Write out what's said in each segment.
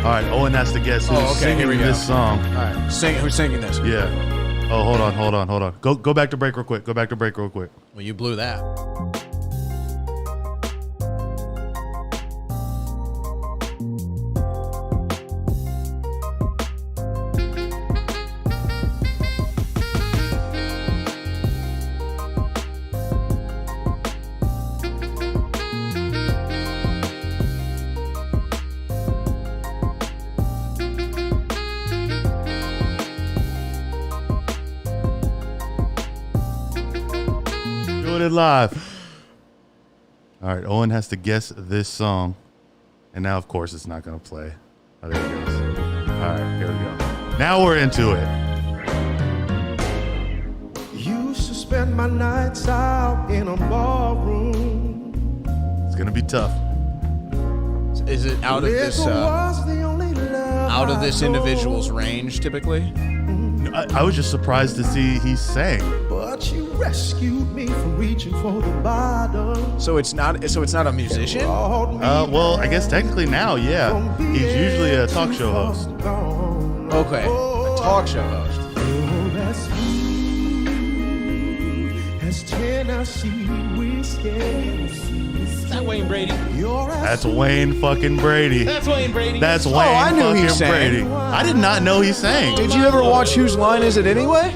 All right, Owen has to guess who's singing this song. All right, who's singing this? Yeah. Oh, hold on. Go back to break real quick. Well, you blew that. It live. All right, Owen has to guess this song, and now of course it's not gonna play. Oh, there it goes. All right, here we go. Now we're into it. Used to spend my nights out in a ballroom. It's gonna be tough. Is it out of this individual's range typically? I was just surprised to see he sang. But you rescued me from reaching for the bottom. So it's not a musician? Well, I guess technically now, yeah. He's usually a talk show host. Okay, a talk show host. As Tennessee whiskey. Is that Wayne Brady? That's Wayne fucking Brady. That's Wayne Brady. That's Wayne I knew he fucking sang. Brady. I did not know he sang. Did you ever watch Whose Line Is It Anyway?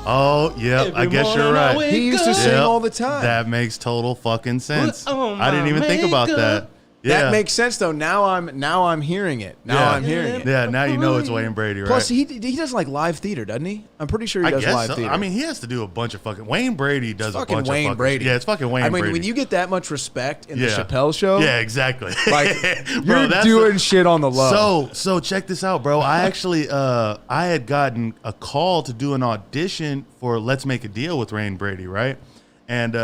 Oh, yeah, I guess you're right. He used to sing Yep, all the time. That makes total fucking sense. Put on I didn't even think about makeup. that. Yeah. That makes sense though. Now I'm hearing it. I'm hearing it. Yeah, now you know it's Wayne Brady, right? Plus, he does like live theater, doesn't he? I'm pretty sure he does live so. theater. I mean, he has to do a bunch of fucking. Wayne Brady does a fucking bunch Wayne of fucking. Brady. Yeah, it's fucking Wayne Brady. I mean, when you get that much respect in the Yeah. Chappelle show, Yeah, exactly. like Bro, you're that's doing shit on the low. So check this out, bro. I actually I had gotten a call to do an audition for Let's Make a Deal with Wayne Brady, right? And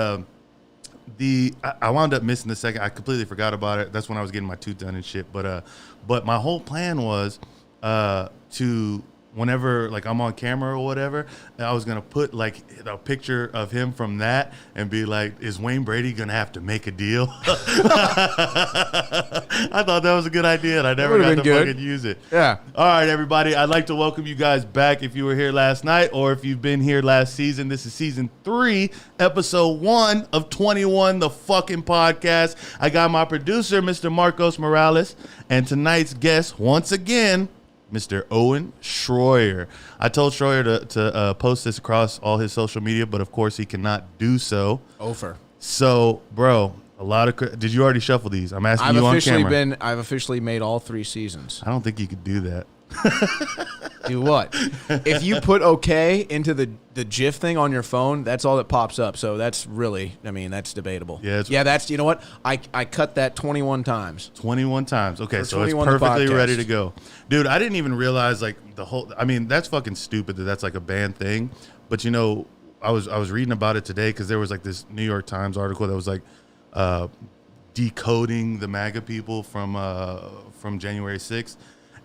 I wound up missing the second. I completely forgot about it. That's when I was getting my tooth done and shit. But my whole plan was to whenever like I'm on camera or whatever, I was gonna put like a picture of him from that and be like, is Wayne Brady gonna have to make a deal? I thought that was a good idea and I never got to fucking use it. Yeah. All right, everybody. I'd like to welcome you guys back if you were here last night or if you've been here last season. This is season 3, episode 1 of 21, the fucking podcast. I got my producer, Mr. Marcos Morales, and tonight's guest, once again, Mr. Owen Shroyer. I told Shroyer to post this across all his social media, but of course he cannot do so. Over. So, bro, did you already shuffle these? I'm asking you on camera. I've officially made all 3 seasons. I don't think you could do that. Do what? If you put OK into the GIF thing on your phone, that's all that pops up. So that's really, I mean, that's debatable. Yeah, that's, you know what? I cut that 21 times. 21 times. Okay, so it's 21 perfectly podcast. ready to go. Dude, I didn't even realize like I mean, that's fucking stupid that that's like a banned thing. But you know, I was reading about it today because there was like this New York Times article that was like decoding the MAGA people from January 6th.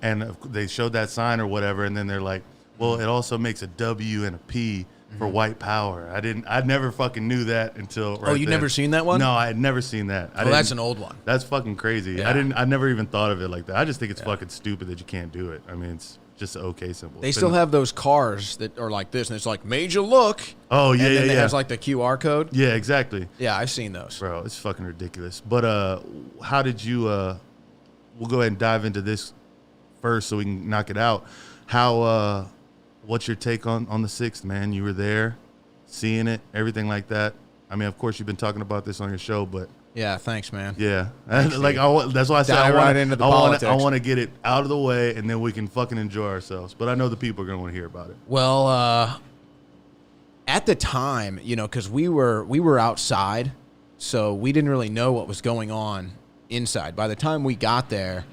And they showed that sign or whatever, and then they're like, well, it also makes a W and a P for white power. I never fucking knew that until right you there. never seen that one? No, I had never seen that. Oh, that's an old one. That's fucking crazy. Yeah. I never even thought of it like that. I just think it's fucking stupid that you can't do it. I mean, it's just an okay symbol. They still have those cars that are like this, and it's like, made you look. Oh, yeah, and then yeah, it yeah. has like the QR code. Yeah, exactly. Yeah, I've seen those. Bro, it's fucking ridiculous. But how did you we'll go ahead and dive into this first so we can knock it out. How what's your take on the 6th, man? You were there, seeing it, everything like that. I mean, of course you've been talking about this on your show, but yeah, thanks, man. yeah. Like that's why I said Dive right into the politics. I want to get it out of the way and then we can fucking enjoy ourselves. But I know the people are going to want to hear about it. Well, at the time, you know, because we were outside, so we didn't really know what was going on inside. By the time we got there,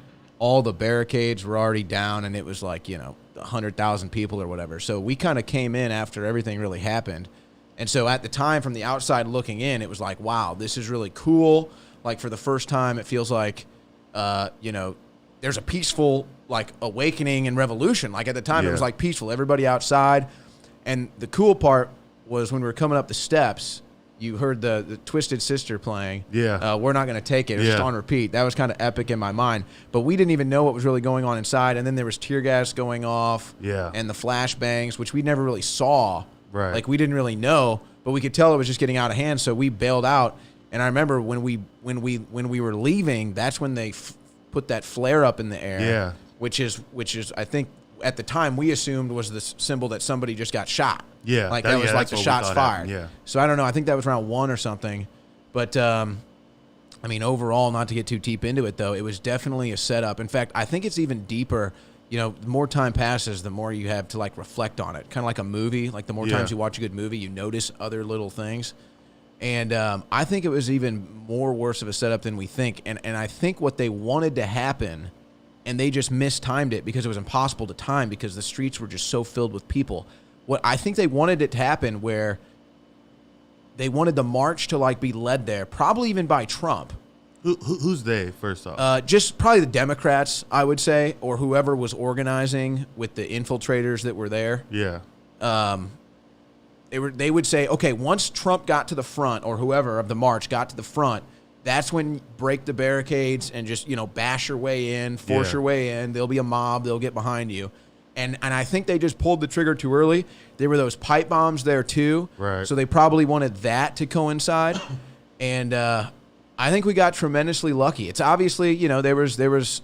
all the barricades were already down, and it was like, you know, 100,000 people or whatever. So we kind of came in after everything really happened. And so at the time, from the outside looking in, it was like, wow, this is really cool. Like, for the first time, it feels like, you know, there's a peaceful, like, awakening and revolution. Like, at the time, it was, like, peaceful. Everybody outside. And the cool part was when we were coming up the steps, you heard the Twisted Sister playing. Yeah. We're Not Gonna Take It. It was just on repeat. That was kind of epic in my mind. But we didn't even know what was really going on inside. And then there was tear gas going off. Yeah. And the flashbangs, which we never really saw. Right. Like we didn't really know, but we could tell it was just getting out of hand. So we bailed out. And I remember when we were leaving, that's when they put that flare up in the air. Yeah. Which is I think at the time we assumed was the symbol that somebody just got shot. Yeah. Like that was like the shots fired. Happened, yeah. So I don't know. I think that was round 1 or something. But I mean, overall, not to get too deep into it though, it was definitely a setup. In fact, I think it's even deeper. You know, the more time passes, the more you have to like reflect on it. Kind of like a movie. Like the more times you watch a good movie, you notice other little things. And I think it was even more worse of a setup than we think. And I think what they wanted to happen, and they just mistimed it because it was impossible to time because the streets were just so filled with people. What I think they wanted it to happen where they wanted the march to like be led there, probably even by Trump. Who's they, first off? Just probably the Democrats, I would say, or whoever was organizing with the infiltrators that were there. Yeah. They would say, okay, once Trump got to the front or whoever of the march got to the front, that's when break the barricades and just, bash your way in, force your way in. There'll be a mob. They'll get behind you. And I think they just pulled the trigger too early. There were those pipe bombs there too. Right. So they probably wanted that to coincide. And I think we got tremendously lucky. It's obviously, there was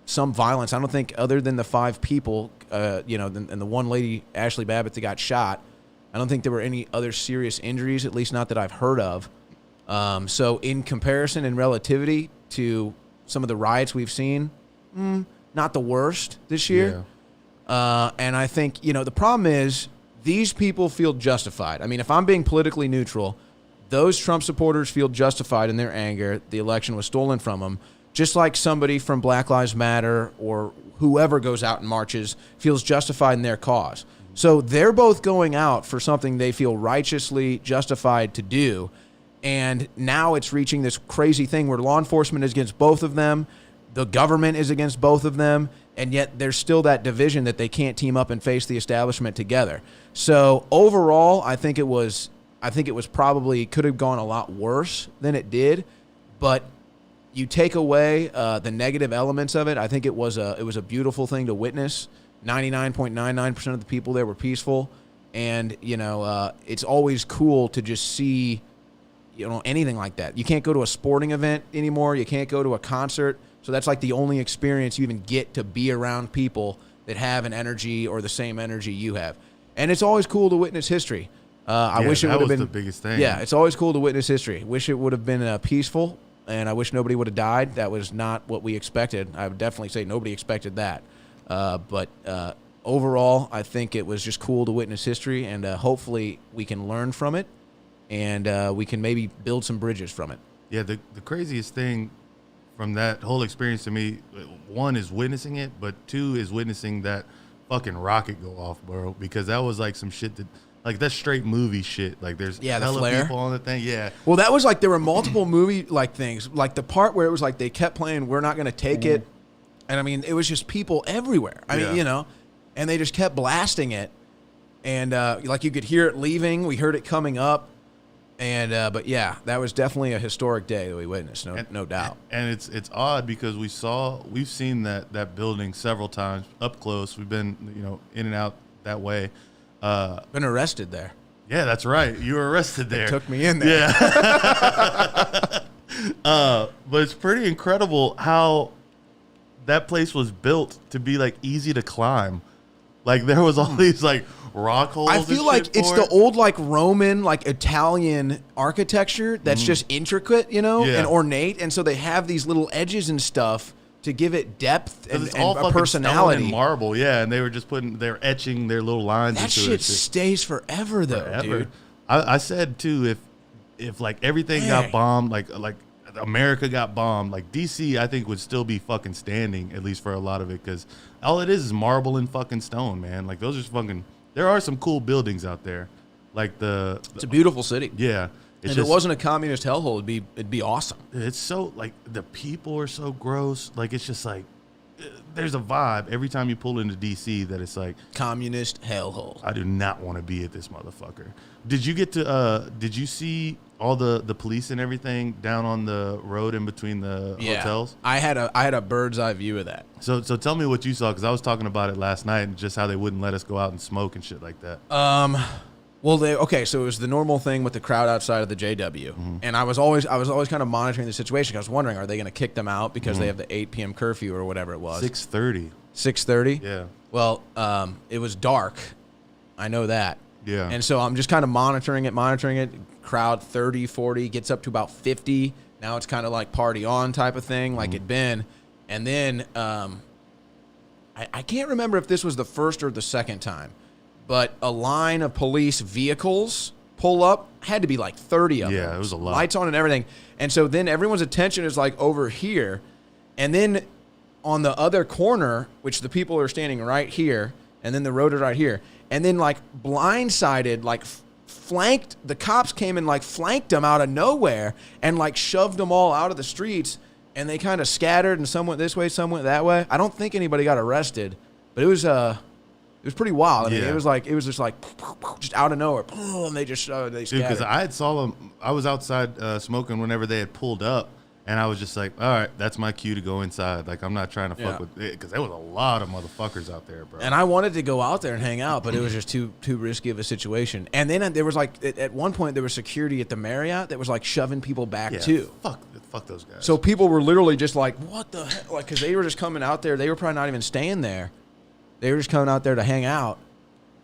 some violence. I don't think other than the 5 people, and the one lady, Ashley Babbitt, that got shot, I don't think there were any other serious injuries, at least not that I've heard of. So in comparison and relativity to some of the riots we've seen, not the worst this year. Yeah. And I think, the problem is these people feel justified. I mean, if I'm being politically neutral, those Trump supporters feel justified in their anger. The election was stolen from them, just like somebody from Black Lives Matter or whoever goes out and marches feels justified in their cause. So they're both going out for something they feel righteously justified to do. And now it's reaching this crazy thing where law enforcement is against both of them. The government is against both of them. And yet there's still that division that they can't team up and face the establishment together. So overall, I think it was probably could have gone a lot worse than it did. But you take away the negative elements of it, I think it was a beautiful thing to witness. 99.99% of the people there were peaceful. And, it's always cool to just see, anything like that. You can't go to a sporting event anymore. You can't go to a concert. So that's like the only experience you even get to be around people that have an energy or the same energy you have. And it's always cool to witness history. I wish it would have been the biggest thing. Yeah, it's always cool to witness history. Wish it would have been peaceful, and I wish nobody would have died. That was not what we expected. I would definitely say nobody expected that. But overall, I think it was just cool to witness history, and hopefully we can learn from it, and we can maybe build some bridges from it. Yeah, the craziest thing from that whole experience to me, 1 is witnessing it, but 2 is witnessing that fucking rocket go off, bro, because that was like some shit that, like, that's straight movie shit. Like, there's hella people on the thing. Yeah. Well, that was like there were multiple movie like things, like the part where it was like they kept playing "We're Not Gonna Take It," and I mean it was just people everywhere. I mean, and they just kept blasting it, and like you could hear it leaving, we heard it coming up. And but yeah, that was definitely a historic day that we witnessed, no doubt. And it's odd because we've seen that building several times up close. We've been in and out that way. Been arrested there. Yeah, that's right. You were arrested there. They took me in there. Yeah. But it's pretty incredible how that place was built to be like easy to climb. Like there was all these like rock holes. I feel like it's the old like Roman, like Italian architecture that's just intricate, and ornate, and so they have these little edges and stuff to give it depth and a personality. Stone and marble, yeah, and they were just they're etching their little lines. That into shit stays forever, though, dude. I said too, if like everything got bombed, like America got bombed, like DC, I think would still be fucking standing, at least for a lot of it, because all it is marble and fucking stone, man. Like those are fucking. There are some cool buildings out there, like It's a beautiful city. Yeah. If it wasn't a communist hellhole, it'd be awesome. It's so like the people are so gross. Like it's just like there's a vibe every time you pull into DC that it's like communist hellhole. I do not want to be at this motherfucker. Did you get to? Did you see all the police and everything down on the road in between the hotels? I had a bird's eye view of that. So tell me what you saw, because I was talking about it last night and just how they wouldn't let us go out and smoke and shit like that. Well, so it was the normal thing with the crowd outside of the JW, and I was always kind of monitoring the situation. I was wondering, are they going to kick them out because they have the 8 p.m. curfew or whatever it was? 6:30. 6:30. Yeah. Well, it was dark. I know that. Yeah. And so I'm just kind of monitoring it. Crowd 30, 40 gets up to about 50. Now it's kind of like party on type of thing, like it'd been. And then I can't remember if this was the first or the second time, but a line of police vehicles pull up. Had to be like 30 of them. Yeah, it was a lot. Lights on and everything. And so then everyone's attention is like over here. And then on the other corner, which the people are standing right here, and then the road is right here. And then like blindsided, like flanked, the cops came and like flanked them out of nowhere and like shoved them all out of the streets. And they kind of scattered, and some went this way, some went that way. I don't think anybody got arrested, but it was pretty wild. I mean, it was just like just out of nowhere, and they just they scattered. Dude, because I saw them. I was outside smoking whenever they had pulled up, and I was just like, all right, that's my cue to go inside. Like, I'm not trying to fuck with it, because there was a lot of motherfuckers out there, bro. And I wanted to go out there and hang out, but it was just too risky of a situation. And then there was like, at one point, there was security at the Marriott that was like shoving people back too. Fuck those guys. So people were literally just like, what the heck? Like, because they were just coming out there. They were probably not even staying there. They were just coming out there to hang out.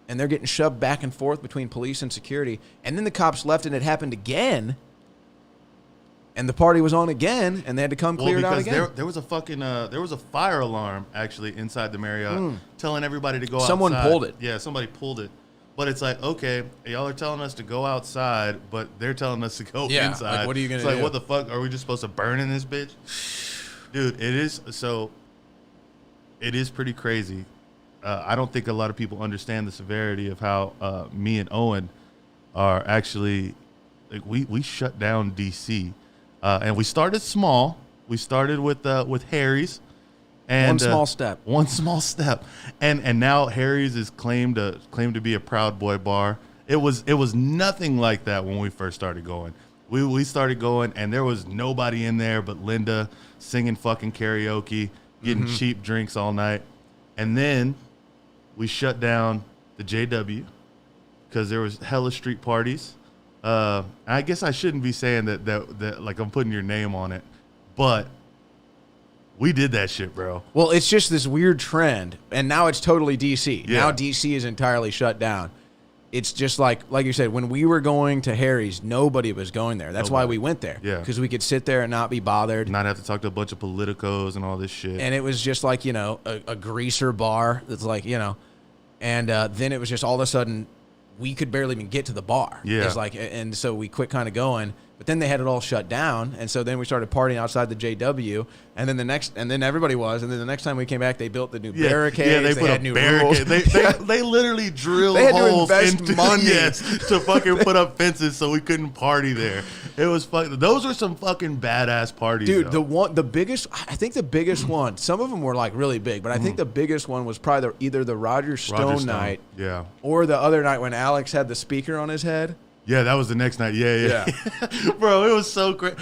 And they're getting shoved back and forth between police and security. And then the cops left, and it happened again. And the party was on again, and they had to come clear it out again. There was a fucking there was a fire alarm actually inside the Marriott telling everybody to go outside. Someone pulled it. Yeah, somebody pulled it. But it's like, okay, y'all are telling us to go outside, but they're telling us to go inside. Like, what are you gonna do? It's like, what the fuck? Are we just supposed to burn in this bitch? Dude, it is pretty crazy. I don't think a lot of people understand the severity of how me and Owen are actually, like, we shut down DC. And we started small. We started with Harry's, and one small step, and now Harry's is claimed to be a Proud Boy bar. It was nothing like that when we first started going. We started going, and there was nobody in there but Linda singing fucking karaoke, getting cheap drinks all night, and then we shut down the JW because there was hella street parties. I guess I shouldn't be saying that like I'm putting your name on it, but we did that shit, bro. Well, it's just this weird trend, and now it's totally DC. Yeah. Now DC is entirely shut down. It's just like you said, when we were going to Harry's, nobody was going there. That's why we went there. Yeah. Because we could sit there and not be bothered. Not have to talk to a bunch of politicos and all this shit. And it was just like, a greaser bar that's like, and then it was just all of a sudden we could barely even get to the bar. Yeah. It's like, and so we quit kind of going. But then they had it all shut down, and so then we started partying outside the JW, and then everybody was, and then the next time we came back, they built the new barricades. Yeah, they put had a new barricade. rules. They literally drilled They had to holes invest into money. Yes, to fucking put up fences so we couldn't party there. It was those were some fucking badass parties, dude. though. The biggest one. Some of them were like really big, but I think the biggest one was probably either the Roger Stone night, yeah, or the other night when Alex had the speaker on his head. Yeah, that was the next night. Yeah. Bro, it was so great.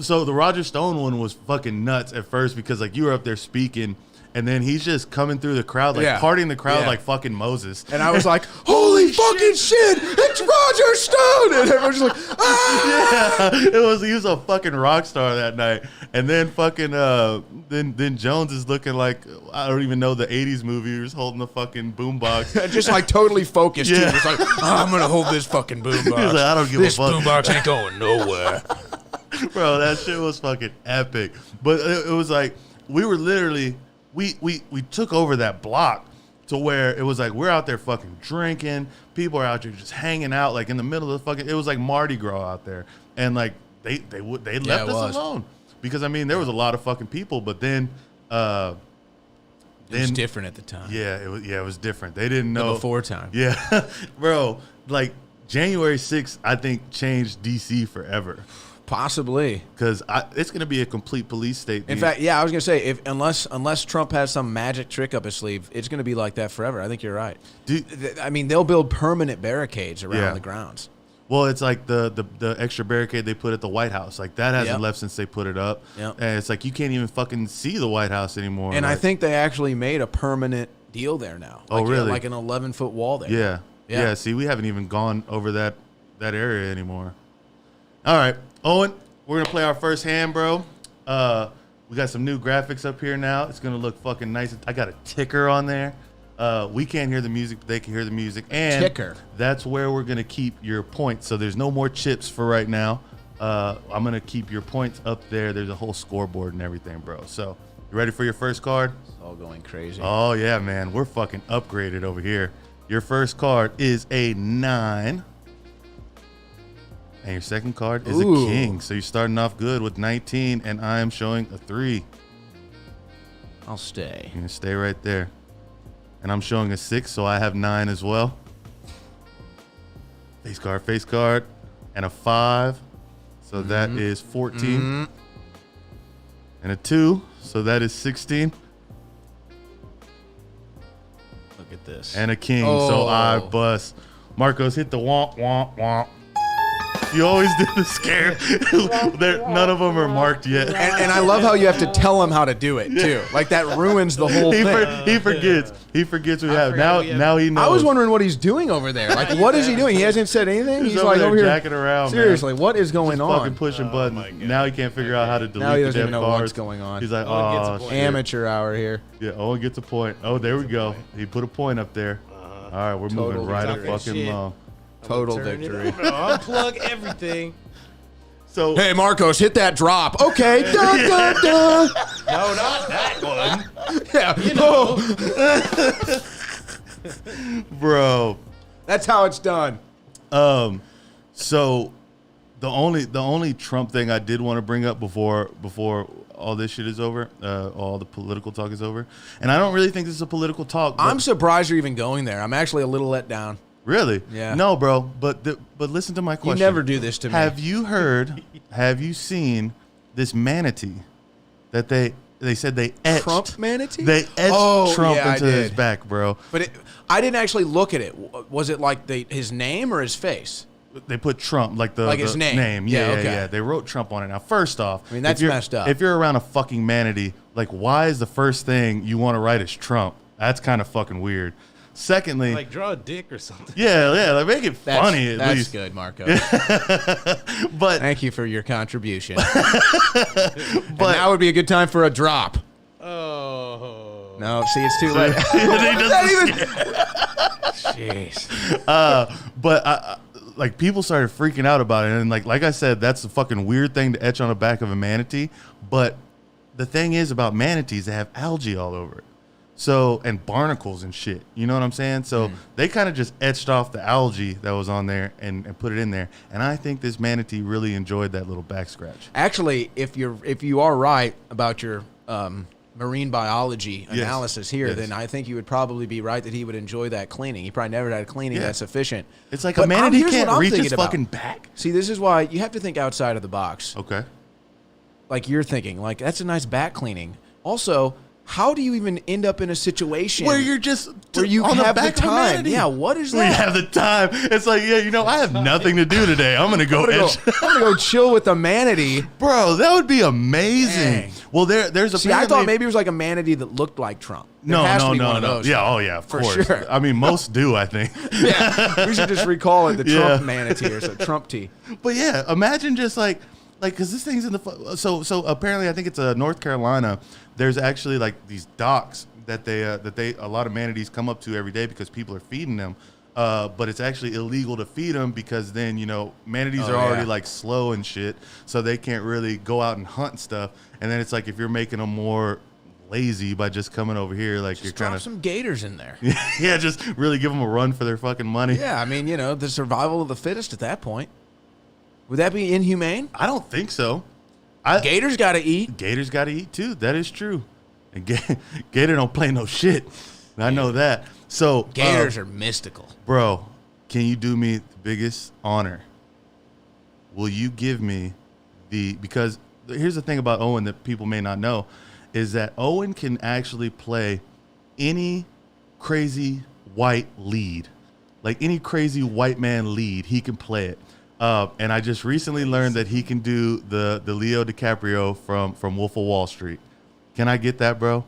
So the Roger Stone one was fucking nuts at first because, like, you were up there speaking, and then he's just coming through the crowd, like, partying the crowd like fucking Moses. And I was like, holy fucking shit, it's Roger Stone! And everyone's just like, ah! Yeah, he was a fucking rock star that night. And then fucking, then Jones is looking like, I don't even know the 80s movie. He was holding the fucking boombox. Just like totally focused, too. It's like, I'm going to hold this fucking boombox. He was like, I don't give a fuck. This boombox ain't going nowhere. Bro, that shit was fucking epic. But it was like, we were literally, we took over that block to where it was like, we're out there fucking drinking. People are out there just hanging out, like in the middle of the fucking, it was like Mardi Gras out there. And like, they left us alone. Because, I mean, there was a lot of fucking people, but then it was different at the time. Yeah, it was different. They didn't know. Before time. Yeah. Bro, like, January 6th, I think, changed DC forever. Possibly. Because it's going to be a complete police state. In fact, I was going to say, unless Trump has some magic trick up his sleeve, it's going to be like that forever. I think you're right. Dude, I mean, they'll build permanent barricades around the grounds. Well, it's like the extra barricade they put at the White House. Like, that hasn't Yep. left since they put it up. Yep. And it's like you can't even fucking see the White House anymore. And I like, think they actually made a permanent deal there now. Oh, Like, really? Like an 11-foot wall there. Yeah. Yeah. Yeah. See, we haven't even gone over that area anymore. All right, Owen, we're gonna play our first hand, bro. We got some new graphics up here now. It's gonna look fucking nice. I got a ticker on there. We can't hear the music, but they can hear the music. And Ticker. That's where we're gonna keep your points. So there's no more chips for right now. I'm gonna keep your points up there. There's a whole scoreboard and everything, bro. So you ready for your first card? It's all going crazy. Oh yeah, man. We're fucking upgraded over here. Your first card is a 9. And your second card is Ooh. a king. So you're starting off good with 19, and I am showing a 3. I'll stay. You're gonna stay right there. And I'm showing a 6, so I have 9 as well. Face card, and a 5. So that is 14. And a 2, so that is 16. Look at this. And a king, so I Oh. bust. Marcos, hit the womp, womp, womp. You always do the scare. None of them are marked yet. And I love how you have to tell him how to do it too. Like that ruins the whole thing. He forgets. He forgets we have. forgot we have- Now he knows. I was wondering what he's doing over there. Like, what is he doing? He hasn't said anything. He's He's over like there over here jacking around, man. Seriously, what is going Fucking on? pushing buttons. Now he can't figure out how to delete Now he the doesn't damn even know cards. what's going on. He's like, Owen gets a oh, point. shit. Amateur hour here. Yeah, Owen gets a point. Oh, there we go. He put a point up there. All right, we're Total moving right victory. fucking Shit. along. Total Turn it victory. on. Unplug everything. So Hey, Marcos, hit that drop. Okay. Dun, dun, dun. No, not that one. Yeah. You know. bro, That's how it's done. so the only Trump thing I did want to bring up before all this shit is over, all the political talk is over, and I don't really think this is a political talk. But I'm surprised you're even going there. I'm actually a little let down. really, Yeah. no, bro. But listen to my question. You never do this to me. Have you heard? Have you seen this manatee that they said they etched Trump manatee? They etched Oh, Trump yeah, I into his did. back, bro. But I didn't actually look at it. Was it like his name or his face? They put Trump, like the his name. Yeah, Yeah, okay. yeah. They wrote Trump on it. Now, first off, I mean, that's if you're- messed up. If you're around a fucking manatee, like, why is the first thing you want to write is Trump? That's kind of fucking weird. Secondly, Like draw a dick or something. yeah, like make it funny at That's least. good, Marco. But Thank you for your contribution. But now would be a good time for a drop. Oh. No, see, it's too late. Jeez. but like people started freaking out about it, and like I said, that's a fucking weird thing to etch on the back of a manatee. But the thing is about manatees, they have algae all over it. So, and barnacles and shit. You know what I'm saying? So they kind of just etched off the algae that was on there and put it in there. And I think this manatee really enjoyed that little back scratch. Actually, if you are right about your marine biology analysis here, Yes. then I think you would probably be right that he would enjoy that cleaning. He probably never had a cleaning Yeah. that's sufficient. It's like But a manatee here's can't what I'm reach his thinking about. fucking back. See, this is why you have to think outside of the box. Okay. Like you're thinking, like that's a nice back cleaning. Also, how do you even end up in a situation Where you're just where you on have the the back of a time? manatee. Yeah, what is We that? have the time. It's like, yeah, I have nothing to do today. I'm gonna go etch. I'm gonna go chill with the manatee. Bro, that would be amazing. Dang. Well, there's a. See, I thought maybe it was like a manatee that looked like Trump. There has to be one of those. Yeah, oh yeah, of For course. sure. I mean, most do, I think. Yeah, we should just recall it the Yeah. Trump manatee or so Trump tea. But yeah, imagine just like, because this thing's in the. So apparently, I think it's North Carolina. There's actually like these docks that they a lot of manatees come up to every day because people are feeding them. But it's actually illegal to feed them because then, manatees are already like slow and shit. So they can't really go out and hunt and stuff. And then it's like if you're making them more lazy by just coming over here, like you're Drop kind of. some gators in there. Yeah, just really give them a run for their fucking money. Yeah, I mean, the survival of the fittest at that point. Would that be inhumane? I don't think so. Gators got to eat. Gators got to eat too. That is true. And Gator don't play no shit. I know that. So Gators are mystical. bro, can you do me the biggest honor? Will you give me because here's the thing about Owen that people may not know is that Owen can actually play any crazy white lead. Like any crazy white man lead, he can play it. And I just recently learned that he can do the Leo DiCaprio from Wolf of Wall Street. Can I get that, bro?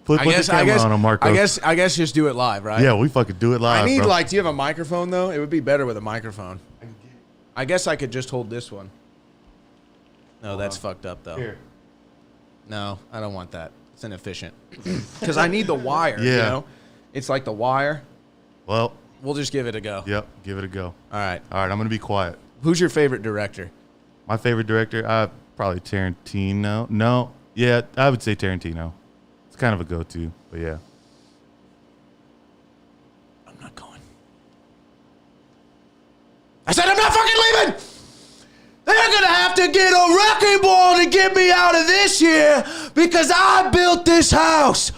Put the camera on him, Marcos. I guess just do it live, right? Yeah, we fucking do it live, I need, bro. do you have a microphone, though? It would be better with a microphone. I guess I could just hold this one. No, that's fucked up, though. Here. No, I don't want that. It's inefficient. Because I need the wire, Yeah. you know? It's like the wire. Well, We'll just give it a go. yep, give it a go. All right. All right, I'm going to be quiet. Who's your favorite director? My favorite director, probably Tarantino. No, yeah, I would say Tarantino. It's kind of a go-to, but yeah. I'm not going. I said I'm not fucking leaving! They're gonna have to get a wrecking ball to get me out of this here because I built this house.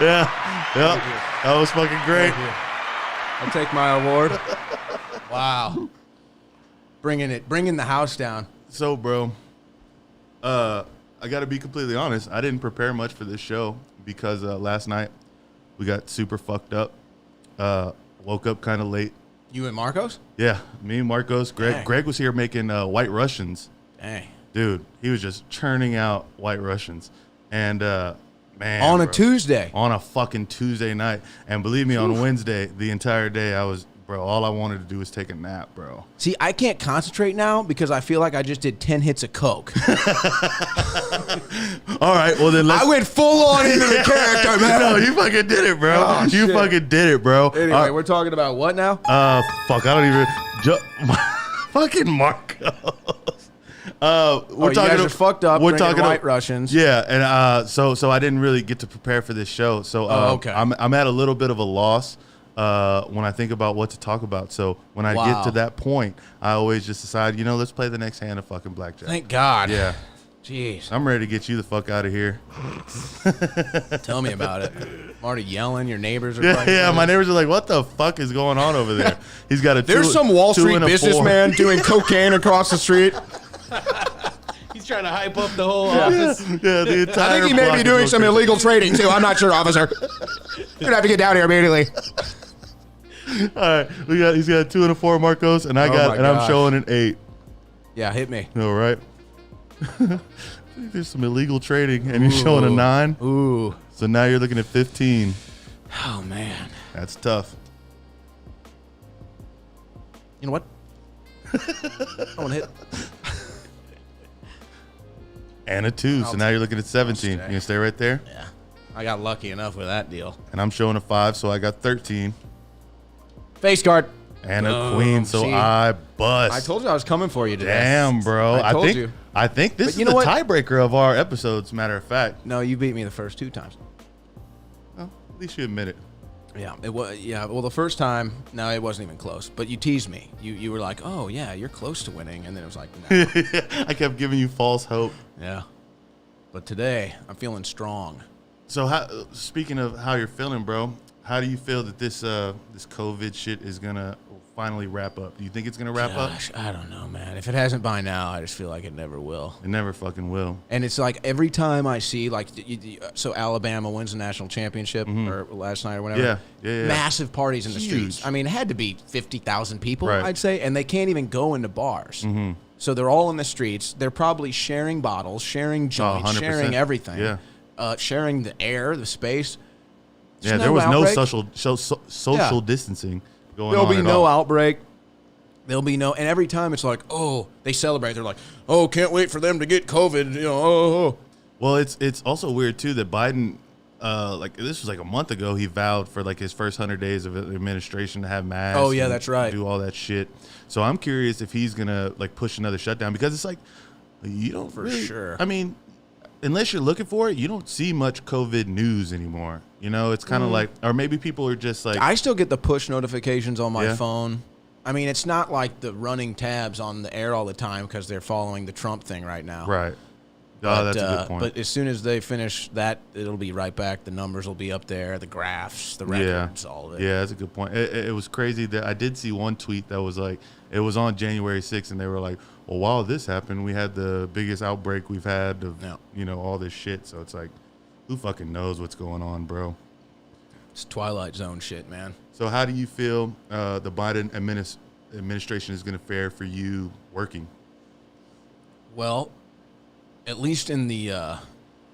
Yeah, that was fucking great. I'll take my award. Wow. Bringing the house down. So, bro, I got to be completely honest. I didn't prepare much for this show because last night we got super fucked up. Woke up kind of late. You and Marcos? Yeah, me, Marcos, Greg. Dang. Greg was here making White Russians. Dang. Dude, he was just churning out White Russians. And, man. On a bro, Tuesday. On a fucking Tuesday night. And believe me, on Wednesday, the entire day, all I wanted to do was take a nap, bro. See, I can't concentrate now because I feel like I just did 10 hits of coke. All right, well then let's. I went full on into the character, man. No, you fucking did it, bro. Oh, you shit. fucking did it, bro. Anyway, we're talking about what now? Fuck, I don't even. Fucking Marcos. We're you guys are fucked up. We're drinking talking White Russians. Yeah, and so I didn't really get to prepare for this show. So okay. I'm at a little bit of a loss when I think about what to talk about. So when I get to that point, I always just decide, let's play the next hand of fucking blackjack. Thank God. Yeah. Jeez. I'm ready to get you the fuck out of here. Tell me about it. I'm already yelling. Your neighbors are Yeah, my neighbors are like, what the fuck is going on over there? He's got a There's two- some Wall two Street and a 4. businessman doing cocaine across the street. He's trying to hype up the whole office. Yeah, the entire I think he may block be is doing some located. illegal trading, too. I'm not sure, officer. You're going to have to get down here immediately. All right, he's got a 2 and a 4, Marcos, and I'm gosh. showing an 8. Yeah, hit me. All right. There's some illegal trading, and you're showing a 9. Ooh. So now you're looking at 15. Oh, man. That's tough. You know what? I want to hit. And a 2. So now you're looking at 17. You gonna stay right there? Yeah. I got lucky enough with that deal. And I'm showing a 5, so I got 13. Face card. And a queen, so see. I bust. I told you I was coming for you today. Damn, bro. I told think you. I think this But is you the know what? tiebreaker of our episodes, matter of fact. No, you beat me the first 2 times. Well, at least you admit it. Yeah, it was. Yeah, well, the first time, no, it wasn't even close. But you teased me. You were like, "Oh yeah, you're close to winning," and then it was like, "No." I kept giving you false hope. Yeah. But today, I'm feeling strong. So, speaking of how you're feeling, bro, how do you feel that this COVID shit is gonna finally wrap up? Do you think it's gonna wrap up? Gosh, I don't know, man. If it hasn't by now, I just feel like it never will. It never fucking will. And it's like every time I see, like, so Alabama wins the national championship or last night or whatever. Yeah. Massive parties in the Huge. streets. I mean, it had to be 50,000 people, Right. I'd say, and they can't even go into bars. So they're all in the streets. They're probably sharing bottles, sharing joints, 100%. sharing everything. Yeah. Sharing the air, the space. There's Yeah, there was no outbreak. social distancing going There'll on be at no all. outbreak. There'll be no, and every time it's like, oh, they celebrate. They're like, oh, can't wait for them to get COVID. You know, oh. Well, it's also weird too that Biden, like this was like a month ago, he vowed for like his first 100 days of administration to have masks. Oh, yeah, and that's right. Do all that shit. So I'm curious if he's gonna like push another shutdown because it's like you don't sure. I mean, unless you're looking for it, you don't see much COVID news anymore. It's kind of like, or maybe people are just like, I still get the push notifications on my Yeah. phone. I mean, it's not like the running tabs on the air all the time because they're following the Trump thing right now. right. Oh, that's a good point. But as soon as they finish that, it'll be right back. The numbers will be up there, the graphs, the records, all of it. Yeah, that's a good point. It was crazy that I did see one tweet that was like, it was on January 6th, and they were like, well, while this happened, we had the biggest outbreak we've had of, all this shit. So it's like, who fucking knows what's going on, bro? It's Twilight Zone shit, man. So how do you feel the Biden administration is going to fare for you working? Well, at least in the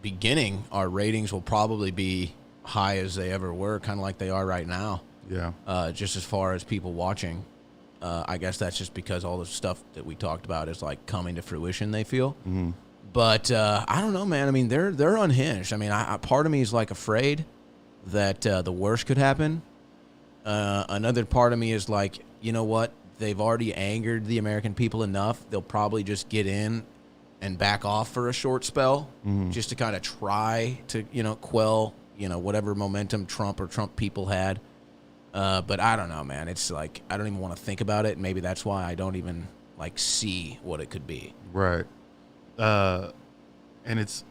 beginning, our ratings will probably be high as they ever were, kind of like they are right now. Yeah. Just as far as people watching, I guess that's just because all the stuff that we talked about is like coming to fruition, they feel. Mm-hmm. But I don't know, man. I mean, they're unhinged. I mean, part of me is like afraid that the worst could happen. Another part of me is like, you know what? They've already angered the American people enough. They'll probably just get in and back off for a short spell, just to kind of try to, quell, whatever momentum Trump or Trump people had. But I don't know, man. It's like, I don't even want to think about it. Maybe that's why I don't even like see what it could be. Right. And it's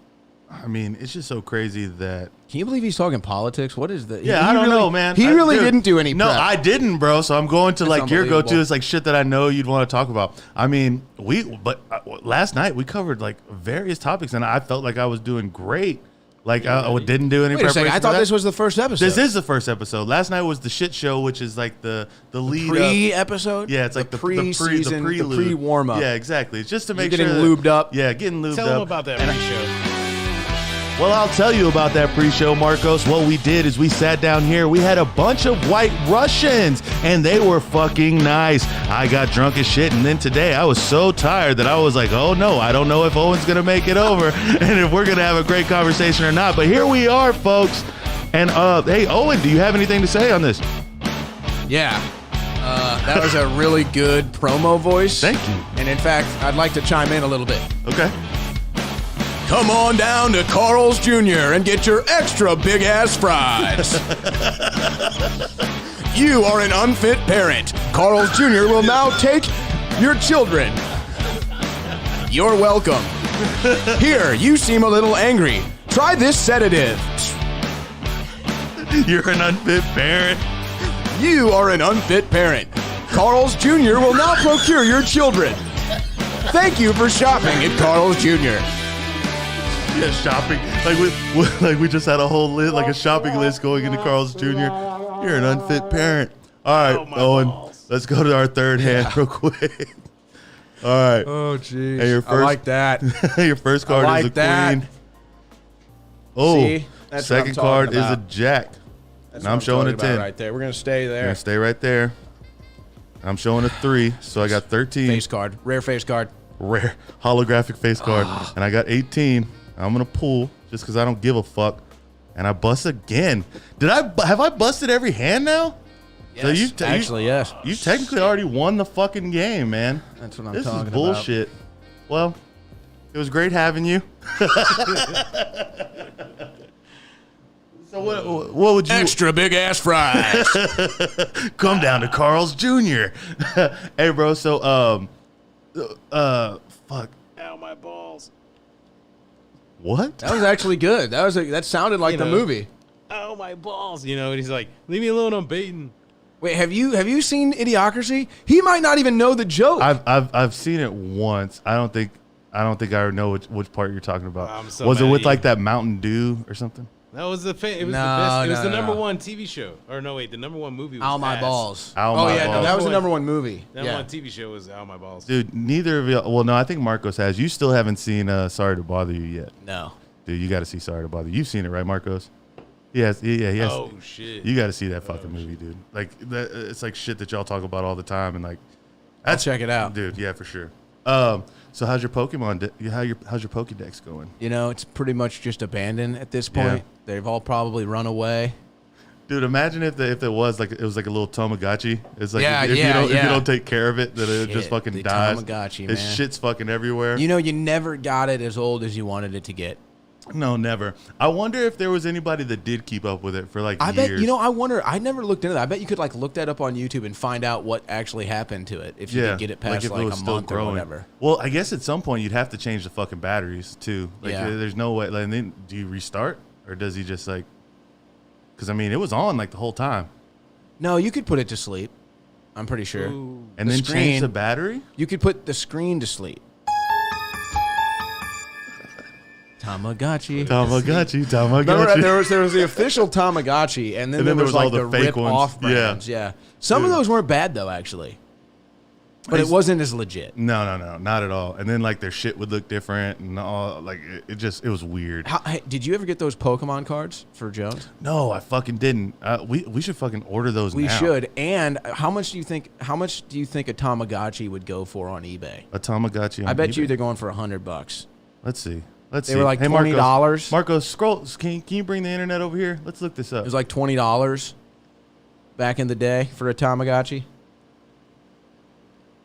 just so crazy that. Can you believe he's talking politics? What is the? Yeah, I don't know, man. He really didn't do any prep. No, I didn't, bro. So I'm going to That's your go-to. unbelievable. It's like shit that I know you'd want to talk about. I mean, last night we covered like various topics, and I felt like I was doing great. Like I didn't do any Wait a second. preparation. I thought this was the first episode. This is the first episode. Last night was the shit show, which is like the lead pre-episode. Yeah, it's like the pre-season, the pre-warm-up. Yeah, exactly. It's just to make You're sure getting lubed up. Yeah, getting lubed up. Tell them about that pre-show. Well, I'll tell you about that pre-show, Marcos. What we did is we sat down here. We had a bunch of white Russians, and they were fucking nice. I got drunk as shit, and then today I was so tired that I was like, oh, no, I don't know if Owen's going to make it over and if we're going to have a great conversation or not. But here we are, folks. And, hey, Owen, do you have anything to say on this? Yeah. That was a really good promo voice. Thank you. And, in fact, I'd like to chime in a little bit. Okay. Come on down to Carl's Jr. and get your extra big-ass fries. You are an unfit parent. Carl's Jr. will now take your children. You're welcome. Here, you seem a little angry. Try this sedative. You're an unfit parent. You are an unfit parent. Carl's Jr. will now procure your children. Thank you for shopping at Carl's Jr. Yeah, shopping. Like we just had a whole list, like a shopping list going into Carl's Jr. You're an unfit parent. All right, Owen, let's go to our third hand real quick. All right. Oh, geez. And your first, I like that. Your first card like is a that. queen. Oh, See? That's what I'm second card talking is a about. jack. That's And I'm showing a 10. right there. We're going to stay You're there. gonna stay right there. I'm showing a 3, so I got 13. Face card. Rare face card. Rare holographic face card, and I got 18. I'm gonna pull just because I don't give a fuck, and I bust again. Have I busted every hand now? Yes, So actually, yes. You technically already won the fucking game, man. That's what I'm This talking is bullshit. Well, it was great having you. So what would you Extra big ass fries. come down to Carl's Jr.? Hey, bro. So fuck. Ow, my balls. What? That was actually good. That sounded like the movie. Ow, my balls. And he's like, leave me alone, I'm baiting. Wait, have you seen Idiocracy? He might not even know the joke. I've seen it once. I don't think I know which part you're talking about. I'm so Was it mad with at like you. that Mountain Dew or something? That was the best. It was the number one TV show. Or no, wait, the number one movie was Ow my Ass. balls. Ow oh My yeah, no, Balls. that was the number one movie. Number one TV show was Ow My Balls. Dude, neither of you. Well, no, I think Marcos has. You still haven't seen Sorry to Bother You yet. No. Dude, you got to see Sorry to Bother You. You've seen it, right, Marcos? Yes. Yeah, he has. Oh, shit. You got to see that fucking movie, dude. Like, it's like shit that y'all talk about all the time, and like, I'll check it out. dude. Yeah, for sure. So how's your Pokemon? How's your Pokédex going? It's pretty much just abandoned at this point. Yeah. They've all probably run away. Dude, imagine if it was like a little Tamagotchi. It's like Yeah, if you yeah. don't take care of it, that it just Shit, fucking the dies. Tamagotchi, His man. shit's fucking everywhere. You never got it as old as you wanted it to get. No, never. I wonder if there was anybody that did keep up with it for like I years. bet, I wonder, I never looked into that. I bet you could like look that up on YouTube and find out what actually happened to it if you could get it past if like it was a still month growing. or whatever. Well, I guess at some point you'd have to change the fucking batteries too. Like Yeah. there's no way. Like, and then do you restart or does he just like? Because I mean, it was on like the whole time. No, you could put it to sleep. I'm pretty sure. Ooh. And The then screen- change the battery. You could put the screen to sleep. Tamagotchi. Tamagotchi. There was the official Tamagotchi, and then there was like all the the fake rip-off ones. brands. Yeah. Some of Dude. those weren't bad, though, actually. But it wasn't as legit. No, not at all. And then like their shit would look different and all. Like it was weird. Hey, did you ever get those Pokemon cards for Jones? No, I fucking didn't. We should fucking order those. We now. should. And how much do you think a Tamagotchi would go for on eBay? A Tamagotchi. I bet eBay. you they're going for $100. Let's see. They were like $20. Marcos, scroll. Can you bring the internet over here? Let's look this up. It was like $20 back in the day for a Tamagotchi.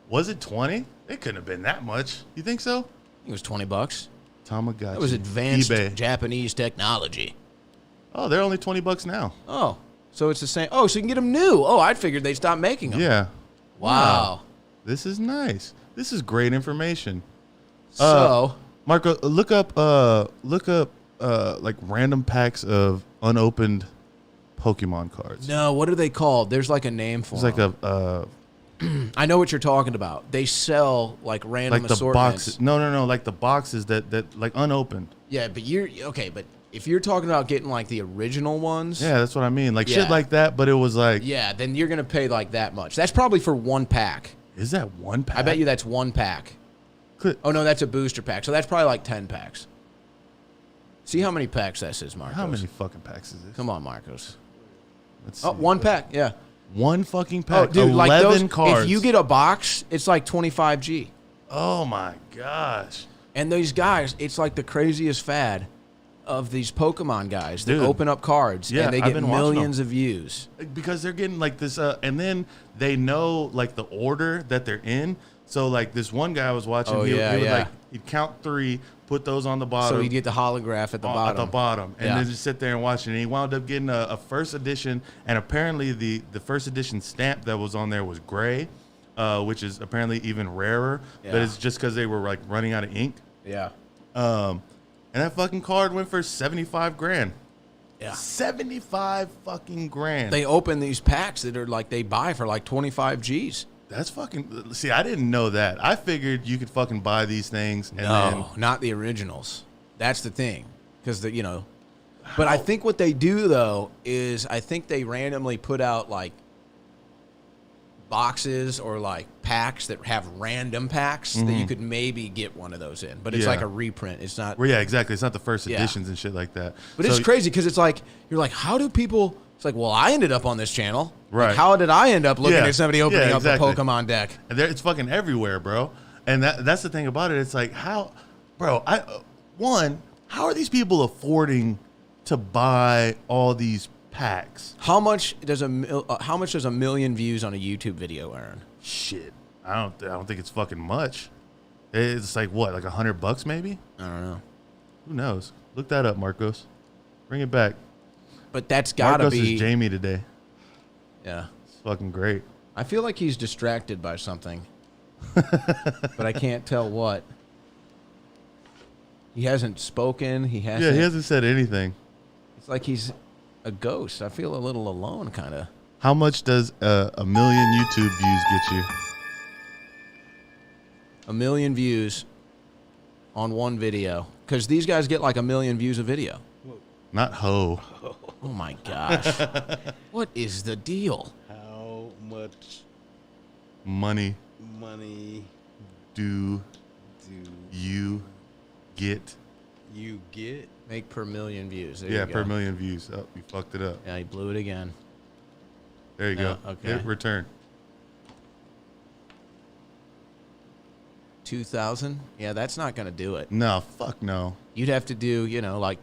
Was it 20? It couldn't have been that much. You think so? I think it was $20. Tamagotchi. That was advanced eBay. Japanese technology. Oh, they're only $20 now. Oh, so it's the same. Oh, so you can get them new. Oh, I figured they'd stop making them. Yeah. Wow. This is nice. This is great information. So, Marco, look up like random packs of unopened Pokemon cards. no, what are they called? There's like a name for It's like them. a I know what you're talking about. They sell like random like the assortments. boxes. No, like the boxes that like unopened. Yeah, but but if you're talking about getting like the original ones, Yeah, that's what I mean. Like Yeah. shit like that, but it was like, yeah, then you're gonna pay like that much. That's probably for one pack. is that one pack? I bet you that's one pack. Could- Oh no, that's a booster pack. So that's probably like 10 packs. See how many packs this is, Marcos. How many fucking packs is this? Come on, Marcos. Let's Oh, see. one pack. Yeah. One fucking Oh, pack. dude, 11 like those. cards. If you get a box, it's like 25G. Oh my gosh. And these guys, it's like the craziest fad of these Pokemon guys that Dude. open up cards Yeah, and they I've get been watching millions of views. Because they're getting like this, and then they know like the order that they're in. So like this one guy I was watching, Oh, he yeah, would yeah. like he'd count 3, put those on the bottom. So you get the holograph at the bottom. At the bottom, and Yeah. then just sit there and watch it. And he wound up getting a first edition, and apparently the first edition stamp that was on there was gray, which is apparently even rarer. But Yeah. it's just because they were like running out of ink. Yeah. And that fucking card went for 75 grand. Yeah. 75 fucking grand. They open these packs that are like they buy for like 25 G's. That's fucking. See, I didn't know that. I figured you could fucking buy these things and No, not the originals. That's the thing. Because, but I think what they do, though, is I think they randomly put out, like, boxes or, like, packs that have random packs that you could maybe get one of those in. But it's Yeah. like a reprint. It's not. Well, yeah, exactly. It's not the first Yeah. editions and shit like that. But So- it's crazy because it's like, you're like, how do people. It's like, well, I ended up on this channel. Right. Like, how did I end up looking Yeah. at somebody opening Yeah, exactly. up a Pokemon deck? And it's fucking everywhere, bro. And that's the thing about it. It's like how, bro. How are these people affording to buy all these packs? How much does a million views on a YouTube video earn? Shit, I don't think it's fucking much. It's like what, like $100 maybe? I don't know. Who knows? Look that up, Marcos. Bring it back. But that's gotta Marcos be. is Jamie today. Yeah. It's fucking great. I feel like he's distracted by something, but I can't tell what. He hasn't spoken. He hasn't. Yeah, he hasn't said anything. It's like he's a ghost. I feel a little alone, kind of. How much does a million YouTube views get you? A million views on one video, because these guys get like a million views a video. Not ho. Oh my gosh! What is the deal? How much Money money do do you get? you get? Make per million views. There Yeah, you per go. million views. Oh, you fucked it up. Yeah, he blew it again. There you go. okay. Hit return. 2,000. Yeah, that's not gonna do it. No, fuck no. You'd have to do, like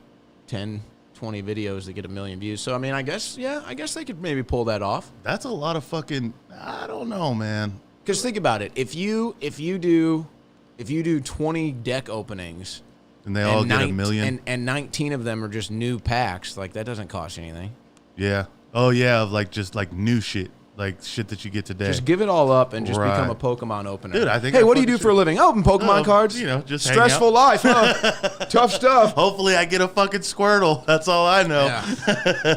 10, 20 videos to get a million views. So, I mean, I guess they could maybe pull that off. That's a lot of fucking. I don't know, man. Because think about it. If you do 20 deck openings And they all get 1 million. And 19 of them are just new packs. Like, that doesn't cost you anything. Yeah. Oh, yeah, of like just like new shit. Like shit that you get today. Just give it all up and just become a Pokemon opener. Dude, I think. Hey, what do you do for a living? Open Pokemon cards. You know, just stressful life, huh? Tough stuff. Hopefully, I get a fucking Squirtle. That's all I know. Yeah.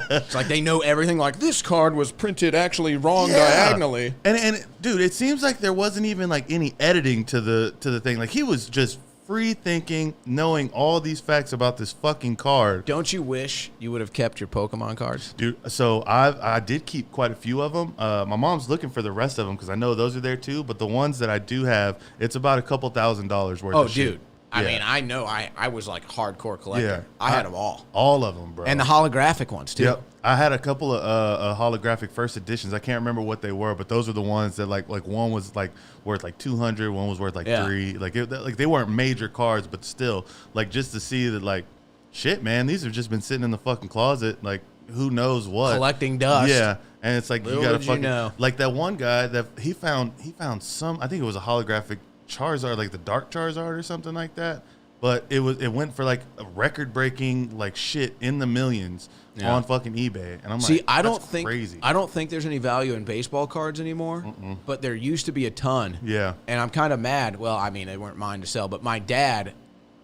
It's like they know everything. Like, this card was printed actually wrong diagonally. And dude, it seems like there wasn't even like any editing to the thing. Like he was just free thinking, knowing all these facts about this fucking card. Don't you wish you would have kept your Pokemon cards? Dude, so I did keep quite a few of them. My mom's looking for the rest of them because I know those are there too. But the ones that I do have, it's about a couple $1,000s worth of shit. Dude. I mean, I know I was like hardcore collector. Yeah. I had them all. All of them, bro. And the holographic ones too. Yep. I had a couple of holographic first editions. I can't remember what they were, but those were the ones that like one was like worth like 200, one was worth like 3. Like they weren't major cards, but still, like just to see that like shit, man, these have just been sitting in the fucking closet, like who knows what, collecting dust. Yeah, and it's like Little you gotta did fucking you know. like that one guy that he found some. I think it was a holographic Charizard, like the Dark Charizard or something like that. But it went for like a record breaking like shit in the millions on fucking eBay, and I'm like, I don't that's think crazy. I don't think there's any value in baseball cards anymore. But there used to be a ton. Yeah, and I'm kind of mad. Well, I mean, they weren't mine to sell, but my dad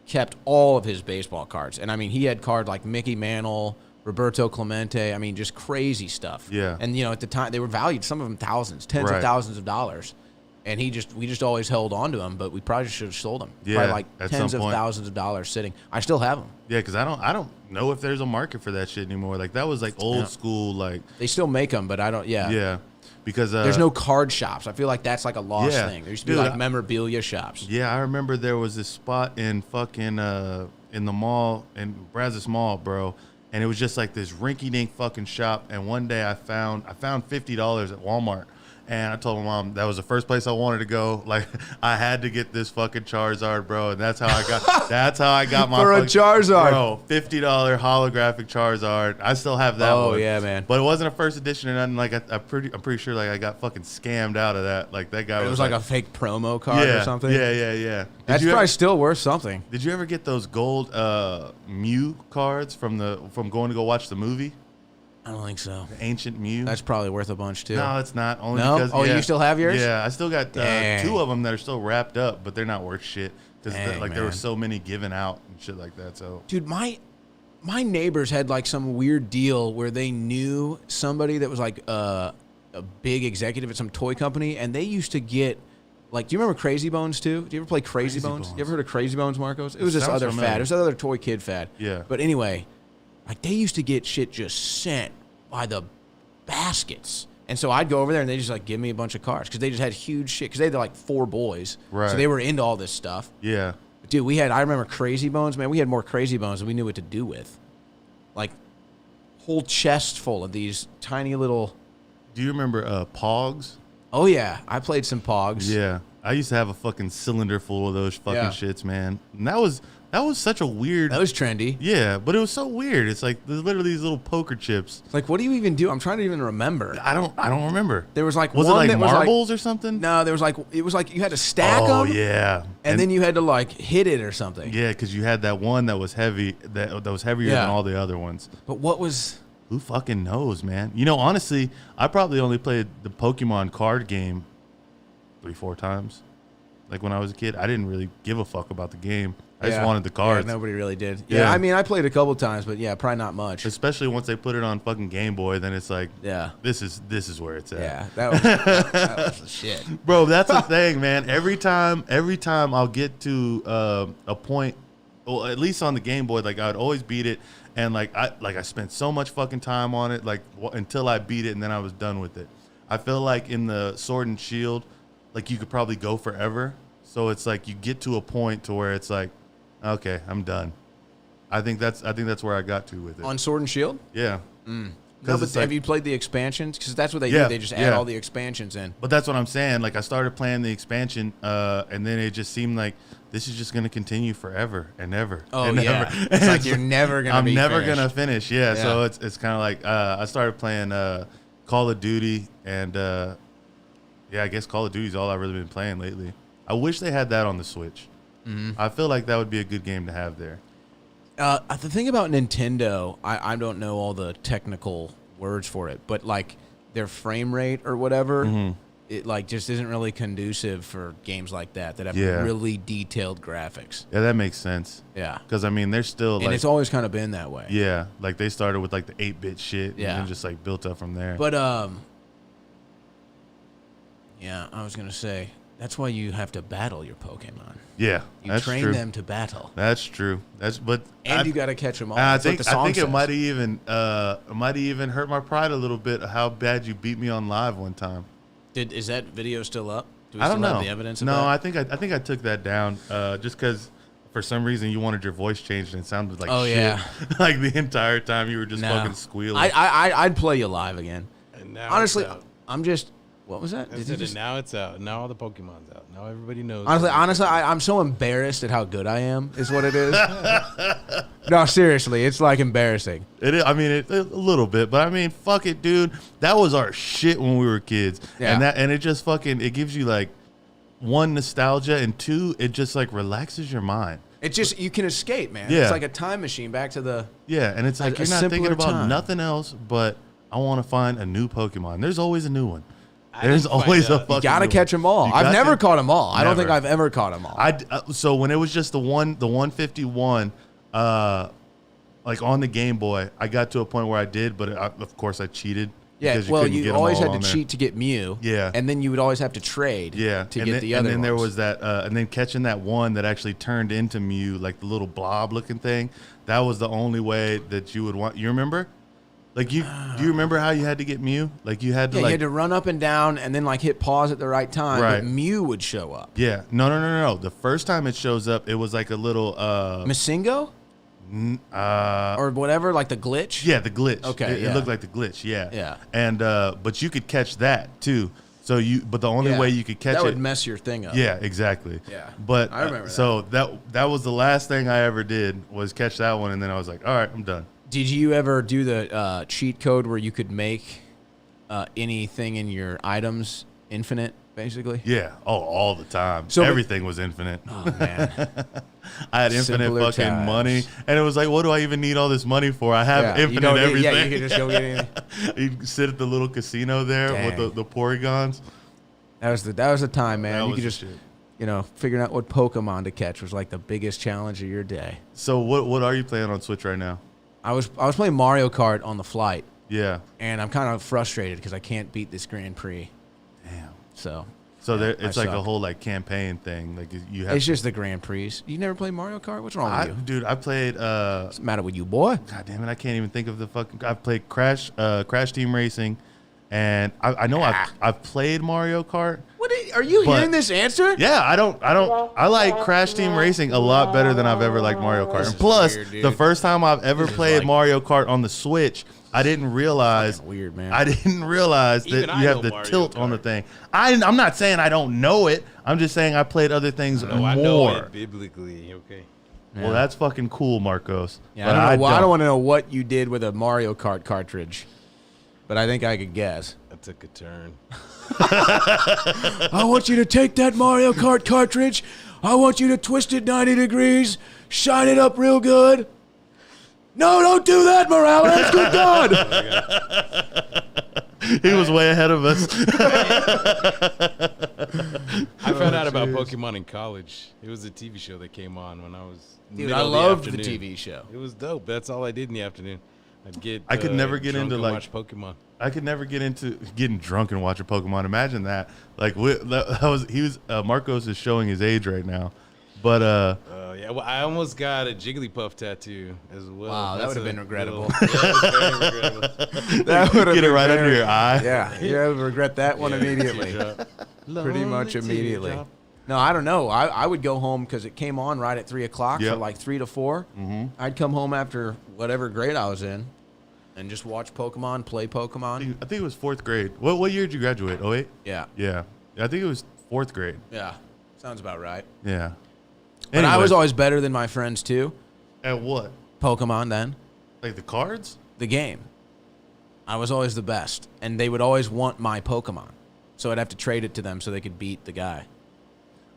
kept all of his baseball cards, and I mean, he had cards like Mickey Mantle, Roberto Clemente. I mean, just crazy stuff. Yeah, and you know, at the time they were valued, some of them thousands, tens of thousands of dollars. And we just always held on to them, but we probably should have sold them. Yeah, probably like at tens some of point. Thousands of dollars sitting. I still have them. Yeah, because I don't know if there's a market for that shit anymore. Like that was like old school. Like they still make them, but I don't. Yeah, yeah, because there's no card shops. I feel like that's like a lost thing. There used to be like memorabilia shops. Yeah, I remember there was this spot in fucking in the mall in Brazos Mall, bro, and it was just like this rinky-dink fucking shop. And one day I found $50 at Walmart. And I told my mom that was the first place I wanted to go. Like I had to get this fucking Charizard, bro, and that's how I got my for a Charizard, bro. $50 holographic Charizard. I still have that one. Oh yeah, man. But it wasn't a first edition or nothing. Like I'm pretty sure like I got fucking scammed out of that. Like that guy it was like a fake promo card or something. Yeah. That's probably still worth something. Did you ever get those gold Mew cards from going to go watch the movie? I don't think so. The ancient Mew. That's probably worth a bunch too. No, it's not. Only no? because you still have yours? Yeah, I still got 2 of them that are still wrapped up, but they're not worth shit because there were so many given out and shit like that. So, dude, my neighbors had like some weird deal where they knew somebody that was like a big executive at some toy company, and they used to get. Like, do you remember Crazy Bones too? Do you ever play Crazy Bones? You ever heard of Crazy Bones, Marcos? It was this other fad. It was another toy kid fad. Yeah. But anyway, like they used to get shit just sent by the baskets. And so I'd go over there and they just like give me a bunch of cards because they just had huge shit because they had like 4 boys. Right. So they were into all this stuff. Yeah. Dude, I remember Crazy Bones, man. We had more Crazy Bones than we knew what to do with. Like, whole chest full of these tiny little. Do you remember Pogs? Oh, yeah. I played some Pogs. Yeah. I used to have a fucking cylinder full of those fucking shits, man. And that was such a weird. That was trendy. Yeah, but it was so weird. It's like there's literally these little poker chips. Like, what do you even do? I'm trying to even remember. I don't remember. There was like was one it like that marbles was like, or something? No, it was like you had to stack them. Oh yeah, and then you had to like hit it or something. Yeah, because you had that one that was heavy, that was heavier than all the other ones. But what was? Who fucking knows, man? You know, honestly, I probably only played the Pokemon card game 3-4 times. Like when I was a kid, I didn't really give a fuck about the game. I just wanted the cards. Yeah, nobody really did. Yeah, I mean, I played a couple times, but yeah, probably not much. Especially once they put it on fucking Game Boy, then it's like, this is where it's at. Yeah, that was the shit, bro. That's the thing, man. Every time I'll get to a point, well, at least on the Game Boy, like I'd always beat it, and I spent so much fucking time on it, like until I beat it, and then I was done with it. I feel like in the Sword and Shield, like you could probably go forever. So it's like you get to a point to where it's like, okay, I'm done. I think that's where I got to with it. On Sword and Shield? Yeah. No, but have you played the expansions? Because that's what they do. They just add all the expansions in. But that's what I'm saying. Like I started playing the expansion, and then it just seemed like this is just going to continue forever and ever. Oh, and yeah. ever. It's like you're never going to I'm never going to finish. Yeah. So it's kind of like I started playing Call of Duty, and I guess Call of Duty is all I've really been playing lately. I wish they had that on the Switch. I feel like that would be a good game to have there. The thing about Nintendo, I don't know all the technical words for it, but like their frame rate or whatever, it like just isn't really conducive for games like that have really detailed graphics. Yeah, that makes sense. Yeah. Because, I mean, they're still And like... it's always kind of been that way. Yeah, like they started with like the 8-bit shit Yeah. and then just like built up from there. But, yeah, I was going to say, that's why you have to battle your Pokemon. Yeah, You that's train true. them to battle. That's true. And you got to catch them all. I That's what think the song it says. might have even hurt my pride a little bit how bad you beat me on live one time. Is that video still up? Do we I don't still know. have the evidence of no, that? I think I took that down just because for some reason you wanted your voice changed and it sounded like shit. Yeah. Like the entire time you were just No. fucking squealing. I'd play you live again. And now Honestly, it's out. I'm just... What was that? I Did said you just... now it's out. Now all the Pokemon's out. Now everybody knows. Honestly, I'm so embarrassed at how good I am, is what it is. No, seriously, it's like embarrassing. It is, I mean, a little bit, but I mean, fuck it, dude. That was our shit when we were kids, Yeah. and it just fucking it gives you like one nostalgia and two, it just like relaxes your mind. It just, you can escape, man. Yeah. It's like a time machine back to the... Yeah, and it's like A you're not thinking simpler about time. nothing else, but I want to find a new Pokemon. There's always a new one. I There's didn't find always a out. fucking. You gotta new catch one. them all. You I've got never to. caught them all. I don't think Never. I've ever caught them all. So when it was just the 151, like on the Game Boy, I got to a point where I did, but of course I cheated. Yeah, because well, couldn't get you 'em always all had on to there. cheat to get Mew. Yeah. And then you would always have to trade Yeah, to and get then, the other and then there ones. was that, and then catching that one that actually turned into Mew, like the little blob-looking thing. That was the only way that you would want. You remember? Like do you remember how you had to get Mew? Like you had to Yeah, like you had to run up and down and then like hit pause at the right time. Right. But Mew would show up. yeah, no. The first time it shows up, it was like a little Masingo? Or whatever, like the glitch? yeah, the glitch. Okay, it yeah. looked like the glitch. Yeah, Yeah. And but you could catch that too. So but the only Yeah. way you could catch that it would mess your thing up. Yeah, exactly. Yeah. But I remember so that was the last thing I ever did was catch that one, and then I was like, all right, I'm done. Did you ever do the cheat code where you could make anything in your items infinite, basically? Yeah. Oh, all the time. So- Everything was infinite. Oh, man. I had infinite Simpler fucking times. money, and it was like, what do I even need all this money for? I have you infinite don't need- everything. Yeah, you could just go get anything. You'd sit at the little casino there Dang. with the Porygons. That was the time, man. That You was could the just, shit. figuring out what Pokemon to catch was like the biggest challenge of your day. So what are you playing on Switch right now? I was playing Mario Kart on the flight, Yeah. and I'm kind of frustrated because I can't beat this Grand Prix. Damn. So So there, I it's like a suck. whole like campaign thing. Like you have. it's just the Grand Prix. You never played Mario Kart? What's wrong with you? Dude, I played. What's the matter with you, boy? God damn it, I can't even think of the fucking. I've played Crash Team Racing, and I know I've played Mario Kart. Are you But- hearing this answer? Yeah, I like Crash Team Racing a lot better than I've ever liked Mario Kart. This And is plus, weird, dude. the first time I've ever This is played like- Mario Kart on the Switch, I didn't realize. Fucking weird, man. I didn't realize that Even I you have know the Mario tilt on the Kart. thing. I'm not saying I don't know it. I'm just saying I played other things No, more. I know it biblically. Okay. Well, that's fucking cool, Marcos. Yeah, But I don't want to know what you did with a Mario Kart cartridge, but I think I could guess. I took a turn. I want you to take that Mario Kart cartridge. I want you to twist it 90 degrees, shine it up real good. No, don't do that, Morales. Good God. He was way ahead of us. I found out about Pokemon in college. It was a TV show that came on when I was. Dude, middle I of loved the afternoon. TV show. It was dope. That's all I did in the afternoon. I could never get drunk into, and like- watch Pokemon. I could never get into getting drunk and watching Pokemon. Imagine that. Like Marcos is showing his age right now, but Yeah, well, I almost got a Jigglypuff tattoo as well. Wow, that That's would've a been regrettable. little- yeah, it was very regrettable. That would have get it right under your eye. Yeah, you would regret that one immediately. Pretty much immediately. No, I don't know. I would go home because it came on right at 3 o'clock Yep. for like 3 to 4. Mm-hmm. I'd come home after whatever grade I was in and just watch Pokemon, play Pokemon. I think it was 4th grade. What year did you graduate? 08? Yeah, Yeah. I think it was 4th grade. yeah. Sounds about right. Yeah. But I Anyways, was always better than my friends too. at what? Pokemon then, Like the cards? the game. I was always the best. And they would always want my Pokemon. So I'd have to trade it to them so they could beat the guy.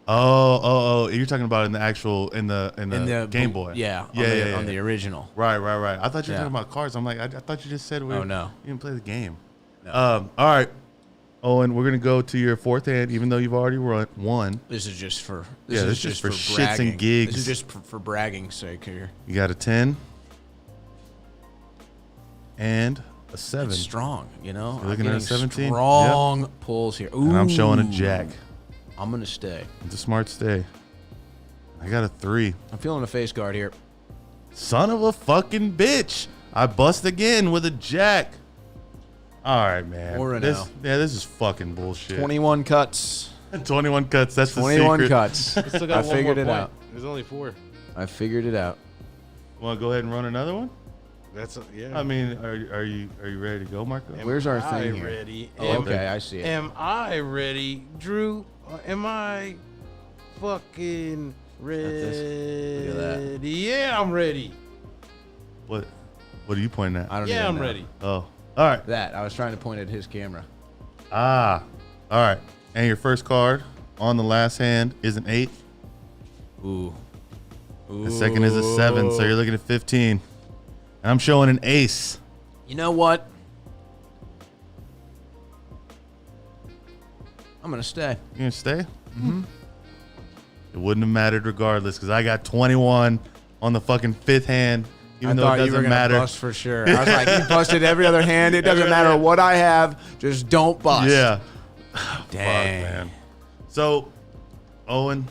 Oh, you're talking about in the Game Boy. Yeah, on the original. Right. I thought you were talking about cards. I'm like, I thought you just said no, you didn't play the game. No. All right, Owen, we're gonna go to your fourth hand, even though you've already won. This is just for this is just for shits bragging. and gigs. This is just for bragging's sake here. You got a 10 and a 7. It's strong, you know. You're looking at a 17. Strong pulls here. Ooh. And I'm showing a jack. I'm gonna stay. It's a smart stay. I got a 3. I'm feeling a face guard here. Son of a fucking bitch! I bust again with a jack. All right, man. This is fucking bullshit. 21 cuts. 21 cuts. That's 21 the secret. cuts. I figured it out. There's only 4. I figured it out. Want to go ahead and run another one? Yeah. I mean, are you ready to go, Marco? Where's our thing here? Ready? Oh, okay, I see it. Am I ready, Drew? Am I fucking ready? Look at that. Yeah, I'm ready. What are you pointing at? I don't Yeah, even I'm know. ready. Oh, all right. That I was trying to point at his camera. All right. And your first card on the last hand is an 8. Ooh. The second is a 7, so you're looking at 15. And I'm showing an ace. You know what? I'm gonna stay. You gonna stay? Mm-hmm. It wouldn't have mattered regardless because I got 21 on the fucking 5th hand. Even though it doesn't you were gonna matter. bust for sure. I was like, you busted every other hand. It doesn't matter what I have. Just don't bust. Yeah. Dang. Fuck, man. So, Owen,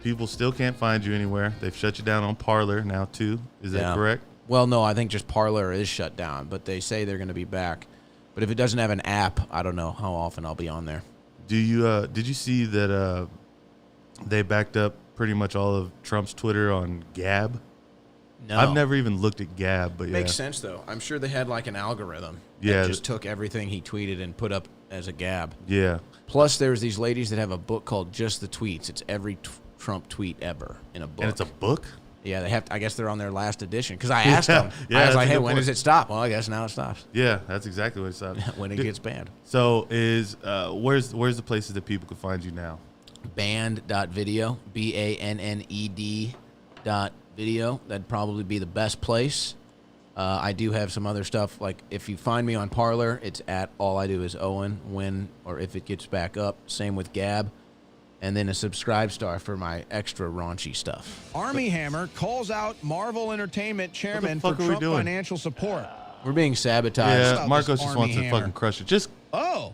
people still can't find you anywhere. They've shut you down on Parler now too. Is that correct? Well, no, I think just Parler is shut down, but they say they're going to be back. But if it doesn't have an app, I don't know how often I'll be on there. Do you did you see that they backed up pretty much all of Trump's Twitter on Gab? No. I've never even looked at Gab, but Makes sense though. I'm sure they had like an algorithm Yeah, that just took everything he tweeted and put up as a Gab. Yeah. Plus, there's these ladies that have a book called Just the Tweets. It's every Trump tweet ever in a book. And it's a book? Yeah, they have. I guess they're on their last edition because I asked them. Yeah, I was that's like, a "Hey, good when point. does it stop?" Well, I guess now it stops Yeah, that's exactly what it's at. when it gets banned. So is where's the places that people can find you now? Banned.video, BANNED.video. That'd probably be the best place. I do have some other stuff. Like if you find me on Parler, it's at All I Do Is Owen. When or if it gets back up, same with Gab. And then a subscribe star for my extra raunchy stuff. Army Hammer calls out Marvel Entertainment chairman for fuck are we Trump doing? financial support. We're being sabotaged. Yeah, about Marcos this just Army wants to Hammer. fucking crush it. Just Oh,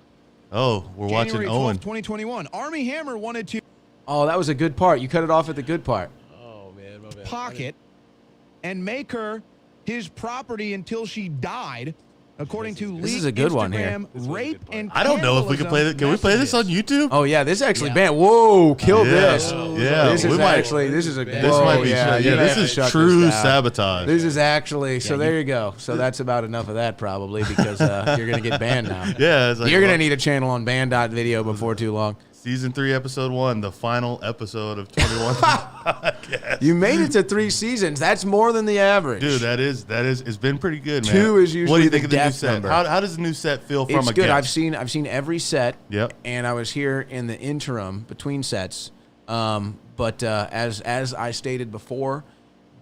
we're watching January 12th, Owen. 2021. Army Hammer wanted to Oh, that was a good part. You cut it off at the good part. Oh man, my bad. pocket and make her his property until she died, according to leaked This is a good one here. Instagram rape and I don't know if we can play that. Can we play this on YouTube? Oh yeah, this is actually Yeah. banned. Whoa, kill Yeah. this. Yeah, This we is might- actually this is a This might be yeah, you this have to is shut true this down. sabotage. This is actually so. There you go. So that's about enough of that probably because you're gonna get banned now. Yeah, it's like, You're gonna well, need a channel on banned.video before too long. season 3, episode 1, the final episode of 21. Podcast. You made it to 3 seasons. That's more than the average. Dude, that is it's been pretty good, man. 2 is usually What do you the think of the new death set? number. How does the new set feel from It's a good. guest? I've seen every set. Yep. And I was here in the interim between sets. But as I stated before,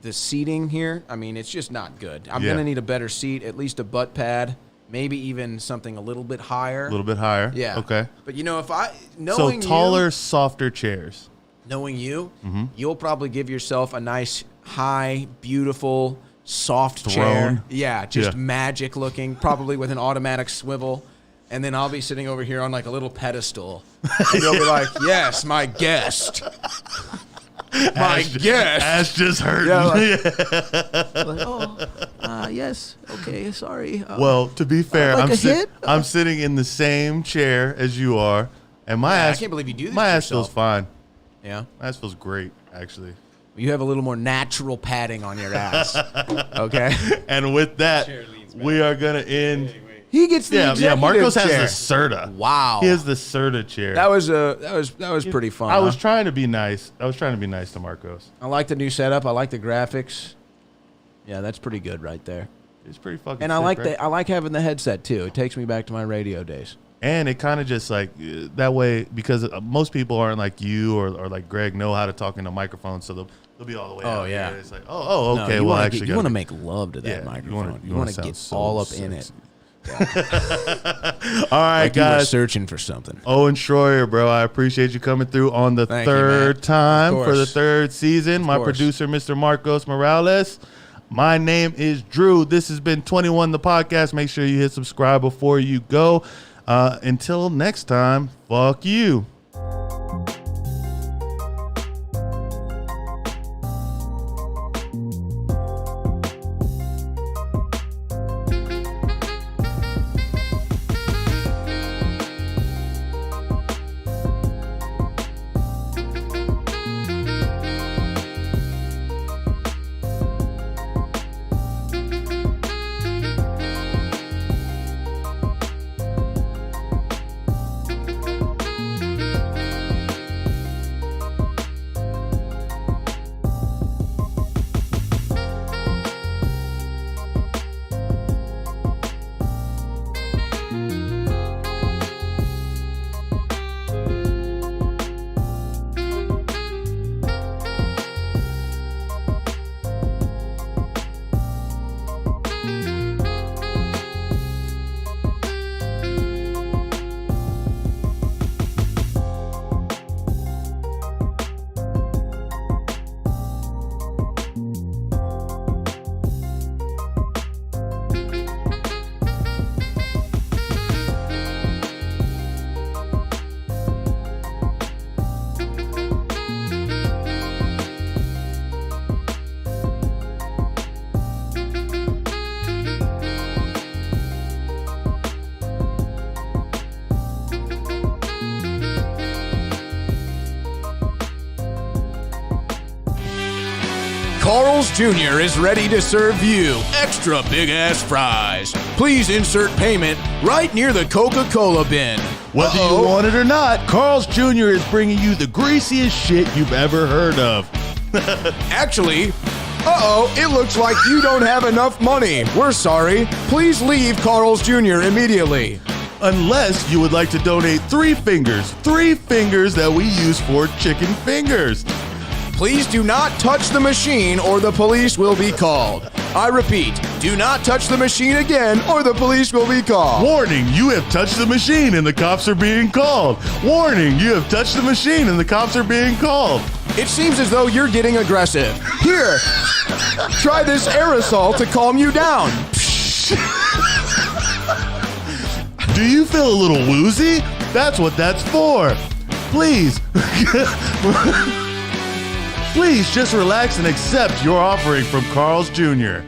the seating here, I mean, it's just not good. I'm Yeah. gonna need a better seat, at least a butt pad, maybe even something a little bit higher. A little bit higher. Yeah. Okay. But you know, if I So knowing taller, you, softer chairs. knowing you, you'll probably give yourself a nice, high, beautiful, soft chair. Throne. Yeah, just Yeah. magic looking, probably with an automatic swivel. And then I'll be sitting over here on like a little pedestal. And you'll be like, yes, my guest. My guest. Ass just hurting. Yeah, yes. Okay, sorry. Well, to be fair, like a hit? I'm sitting in the same chair as you are, and my I ass. can't believe you do this My to ass feels yourself. fine. Yeah. My ass feels great, actually. You have a little more natural padding on your ass. Okay. And with that, Chair leans back. we are gonna end. He gets the Yeah, executive Marcos chair. has the Serta. Wow. He has the Serta chair. That was pretty fun. I was huh? trying to be nice. I was trying to be nice to Marcos. I like the new setup. I like the graphics. Yeah, that's pretty good right there. It's pretty fucking. And I sick, like right? I like having the headset too. It takes me back to my radio days. And it kind of just like that way, because most people aren't like you or like Greg know how to talk into microphones, so they'll be all the way out here. It's like, okay. No, well, you want to make love to that microphone. You want to get so all up sexy. in it. All right, Like guys. you were searching for something. Owen Shroyer, bro, I appreciate you coming through on the Thank you, third man. time Of for the course. third season. My course. producer, Mr. Marcos Morales. My name is Drew. This has been 21 the podcast. Make sure you hit subscribe before you go. Until next time, fuck you. Carl's Jr. is ready to serve you extra big-ass fries. Please insert payment right near the Coca-Cola bin. Whether you want it or not, Carl's Jr. is bringing you the greasiest shit you've ever heard of. Actually, it looks like you don't have enough money. We're sorry. Please leave Carl's Jr. immediately. Unless you would like to donate 3 fingers that we use for chicken fingers. Please do not touch the machine or the police will be called. I repeat, do not touch the machine again or the police will be called. Warning, you have touched the machine and the cops are being called. Warning, you have touched the machine and the cops are being called. It seems as though you're getting aggressive. Here, try this aerosol to calm you down. Do you feel a little woozy? That's what that's for. Please. Please just relax and accept your offering from Carl's Jr.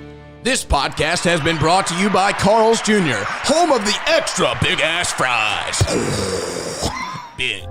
This podcast has been brought to you by Carl's Jr., home of the extra big-ass fries. Big.